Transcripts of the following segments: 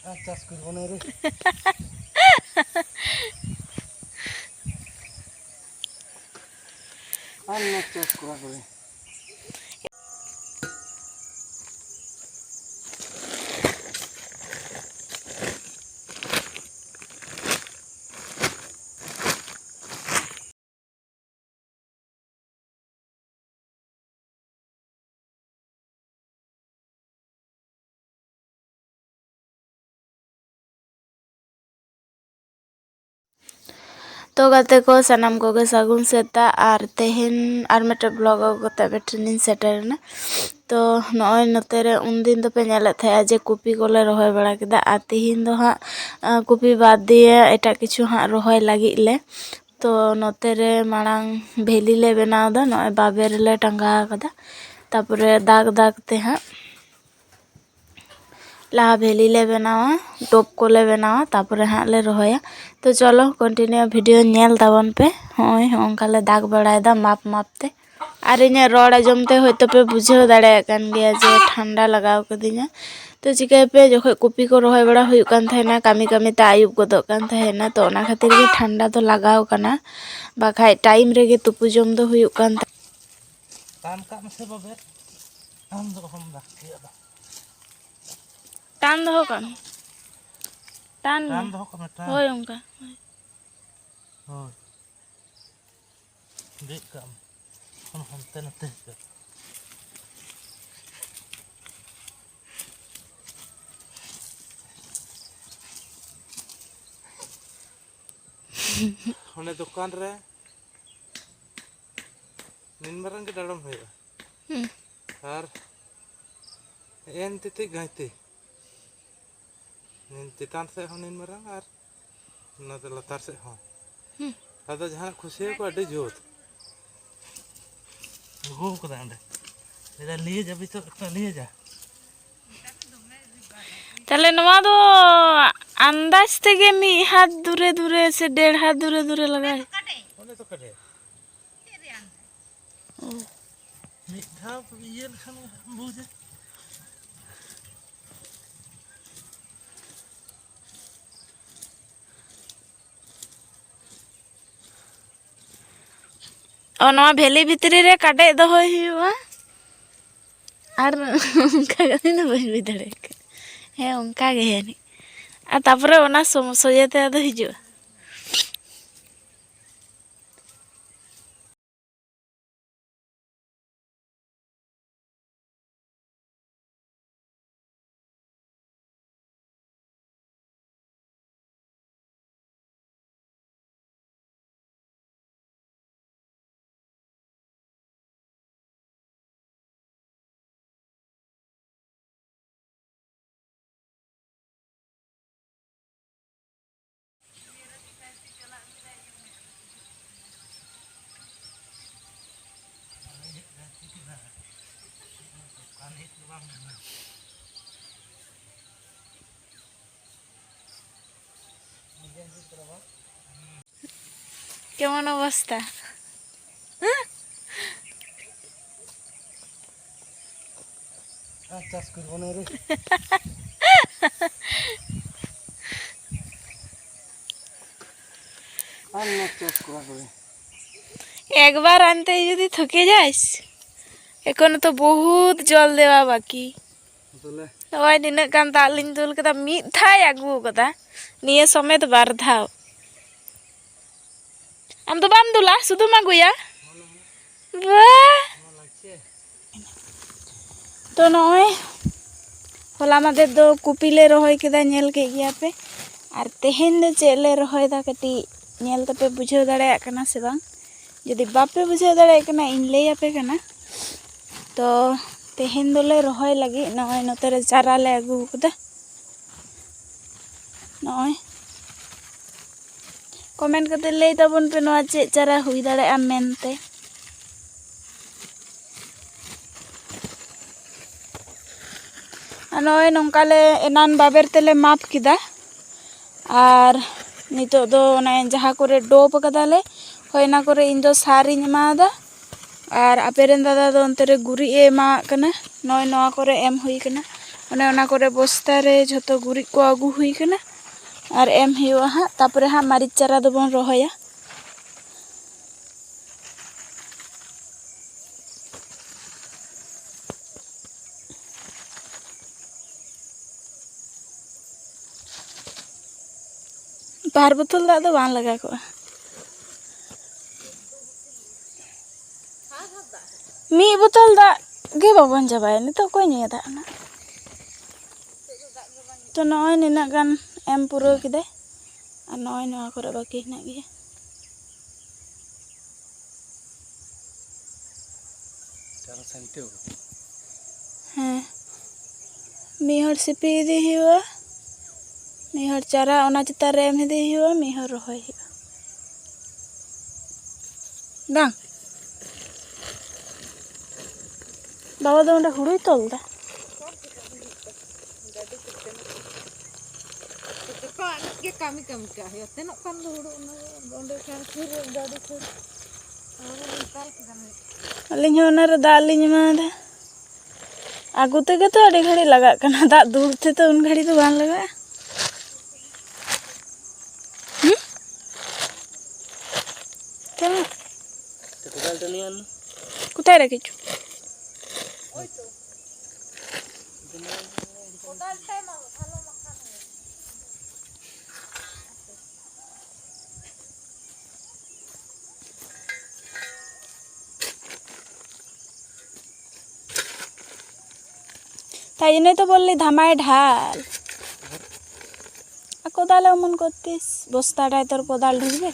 চাষ করবো না রে আর না চাষ করা করে तो गाते को सनाम को सागुन सेता और तेहन और मिट्टे ब्लॉग आगुते बेटनी सेटरना तो नॉय नोतेरे उन दिन तो पे नेले थे जे कुपी कोले रोहय बड़ा केदा आ तेहन दो हाँ कुपी बाद दिए एटा किछु हाँ रोहय लागित ले तो नोतेरे माड़ांग भेली ले बनाव दा नॉय बाबेर ले टंगा कदा तापरे दाग दाग ते हाँ लाहा भेली ले बनावा टोप को ले बनावा तापरे हाँ ले रोहया तो चलो कंटिन्यू वीडियो नेल ताबन पे होय onka ले दाग बड़ाय दा माप माप ते और इन्हें रोड आजमते होयतो पे बुझाव दाड़े कान गया जे ठंडा लगाव कदिnya तो चिकाय पे जखो कुपी को रोहय बड़ा हुयुक कान थायना कामी कामी ते आयुब गदोक कान थायना तो ओना खातिर गे ठंडा तो लगाव काना बाखाय टाइम रेगे तुपु जम दो हुयुक कान टान का मसे बाबे हम दो हम रखिया टान दो कान टान दो का टान होय onka होय देख काम हम नते होने दुकान रे निन मरंग के डरम होया और एन तिति गायते निन तितान से हो निन मरंग और न तो लतार से हो अदा जहां खुशी को अड्डे जोत घूम को दांडे इधर लिए जब तो लिए जा ताले नवा दो अंदाज तेगे मी हाथ दूरे दूरे से 1.5 हाथ दूरे दूरे लगाए ओने तो कटे मीठा ये लखन बुझे और नवा भेली भितरी रे काटे दो हुआ और उनका गनी ना बन भी दड़े है उनका गे है नी आ तापरे ओना सोजेते आदो हिजुआ কেমন অবস্থা চাষ করবো না রে আর না চাষ করা করে একবার আনতে যদি থকে যাস এখনো তো বহুত জল দেওয়া বাকি তাহলে ওই দিনে কান তালিন দুল কদা মিদ থাই আগু কদা নিয়ে সমেত বার ধাও আম তো বাম দুলা শুধু মাগুয়া বাহ तो नॉय होला मादे दो कुपीले रोहय केदा नेल के गया पे और तेहेन दो चेले रोहय दा कटी नेल तपे बुझाव दाड़ेया कना से बांग जदि बापे बुझाव दाड़ेया कना इन लई आपे कना तो तेहेन दोले रोहय लगी नॉय नोते रे चारा ले अगु कदा नॉय कमेंट करते लई ताबन पे नोआ चे चारा हुई दाड़ेया मेनते नॉय नौकाले एनान बाबेर तेले माप किदा और नितो दो जहाँ करे डोप कदाले होयना करे इन दो सारिन एमादा और आपेरेन दादा दो अंतरे गुरी एमा कना नॉय नोआ करे एम हुई कना ona kore bosta re jhoto gurik ko agu hui kana ar em huyuga ha tapore ha maric chara do bon rohoya bar botol dak do bang laga ko mi botol dak ge babon jabay nito ko nyuya dak na to noy nina gan em puro kide ar noy noa kore baki hena ge Cara sentiu. mi hor sipi idi huyuga mi hor chara ona chita re em idi huyuga mi hor rohoy huyuga bang baba do onda huruy tol da kami ka yo tenok kan huru onde kan huru dadi huru aling hona re da aling ma da agu tege to adi ghadi lagak kana da dur the to un ghadi do bang laga kema Kodal tanian. kutai ra kichu তাই জন্য তো বললি ধামায় ঢাল আর কোদালে অমন করতিস বস্তাটায় তোর কোদাল ঢুকবে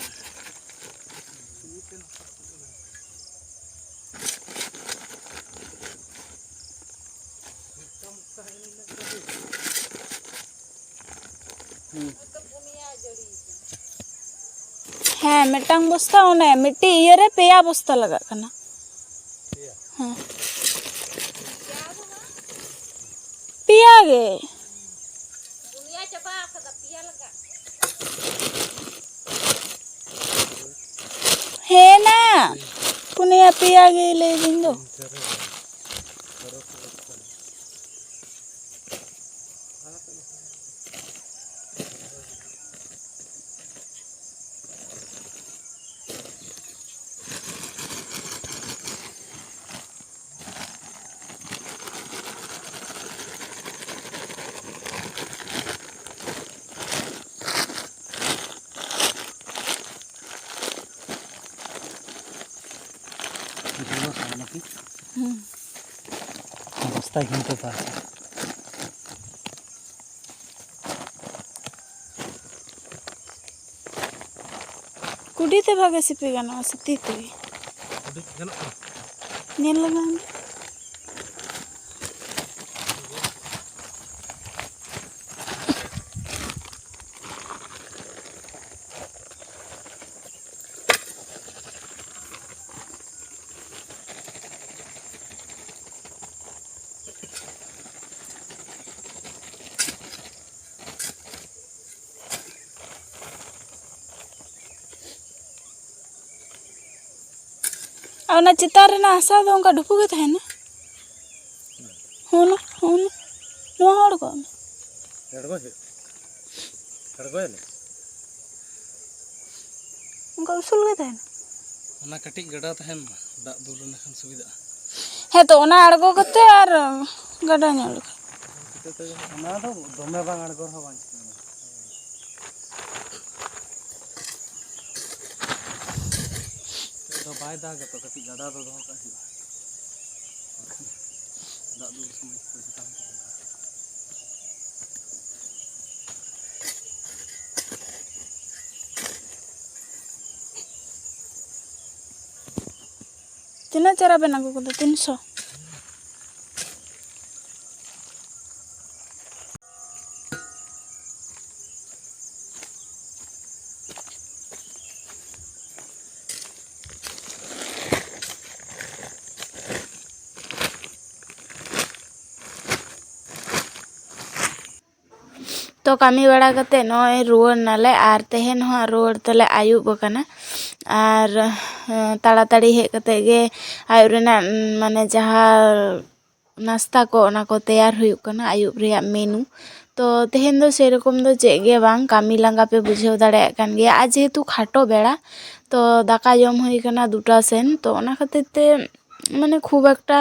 হ্যাঁ মিটাং বস্তা ওনে মিটি ইয়ে পেয়া বস্তা লাগাক কানা হ্যাঁ पिया गे dunia coba kada pia laga है ना पुनिया पिया गे ले दिंदो Basta ginto pa. कुड़ी ते भागे सिपी गाना सती ते Udah ganok. नेल लगा और चितार आशा दो उनका ढुपू के तहन हुन हुन नो हड़ को Kargo le. उनका उसूल के तहन Ona katik gada tahen dak dur na kan suwida. है तो ओना अड़गो कते और गडा ñol Ona do dome bang argor ho bang. तो बाय दाग तो कति गड़ा तो दो का हिवा दा दूर समय तो काम tina cara ben aku kudu 300 तो कमी बड़ा कते नय रुआर नाले आर तेहेन हो रुआर तले आयुब बकना आर ताड़ाताड़ी हे कते गे आयुब रेना माने जहाँ नाश्ता को ओना को तैयार हुयुक कना आयुब रेया मेनू। तो तेहेन दो सेरकम दो चेक गे बांग कामी लांगा पे बुझेव दाड़ेयाग कान गया आज जेहेतु खाटो बेड़ा तो दाका जम हुई कना 2टा सेन तो ओना खातिर ते माने खूब एकटा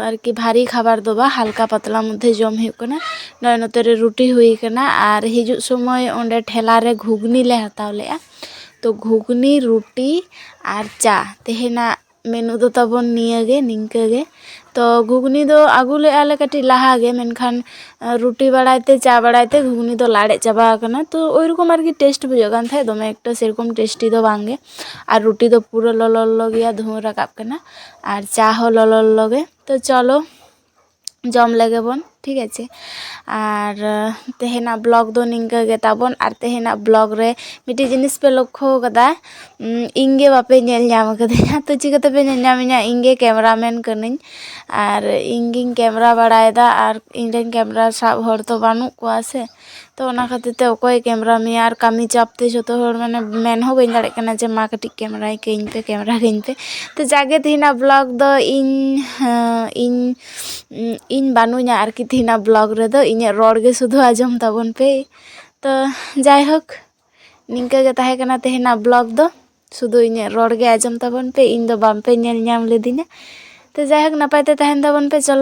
आरकि भारी खाबार दो बा हालका पतला मध्य जम हुयुक कना। नय नोते रे रुटी हुई कना आर हिजुग समय ओंडे ठेला रे घुगनी ले हताव लेआ तो घुगनी रुटी आर चा तेहेना मेनू दो तबन निया गे निंका गे। तो घुगनी दो आगु ले आले कटी लाहा गे मेनखान रुटी बाड़ायते चा बाड़ायते घुगनी दो लाड़े चाबा आकना तो ओई रकम आरकि टेस्ट बुझाग कान थाय दोमे एकटा सेरकम टेस्टी दो बांगे। आर रुटी दो पूरा ललो ललो गया धुआं राकाब कना आर चा हो ललो ललो गे। तो चलो जम लेगे बन ठीक है। और तेहेना ब्लॉग दो निंका गे ताबन और तेहेना ब्लॉग रे मिट्टी जिनिस पे लक्ष्य कदा इंगे बापे नेल नाम कदिया तो चिकाते पे नेल नामिया इंगे कैमरामैन कनिन और इंगिन कैमरा बाड़ायदा और इंडेन कैमरा साब हर तो बानुक कोआ से तो ओना खातिर ते ओकोय कैमरा में और कामी चापते जतो हर माने मेन हो बइन दाड़े कना जे मा कटी कैमरा केइन पे कैमरा केइन पे। तो जागे तेहेना ब्लॉग दो इन बानुया आरकि तेहेना ब्लॉग रे दो इᱧ रोड गे सुधु आजम ताबन पे। तो जाय होक निंका गे ताहे कना तेहेना ब्लॉग दो सुधु इᱧ रोड गे आजम ताबन पे इन दो बाम पे नेल नाम लेदिना। तो जाय होक नपाय ते ताहेन ताबन पे चलो।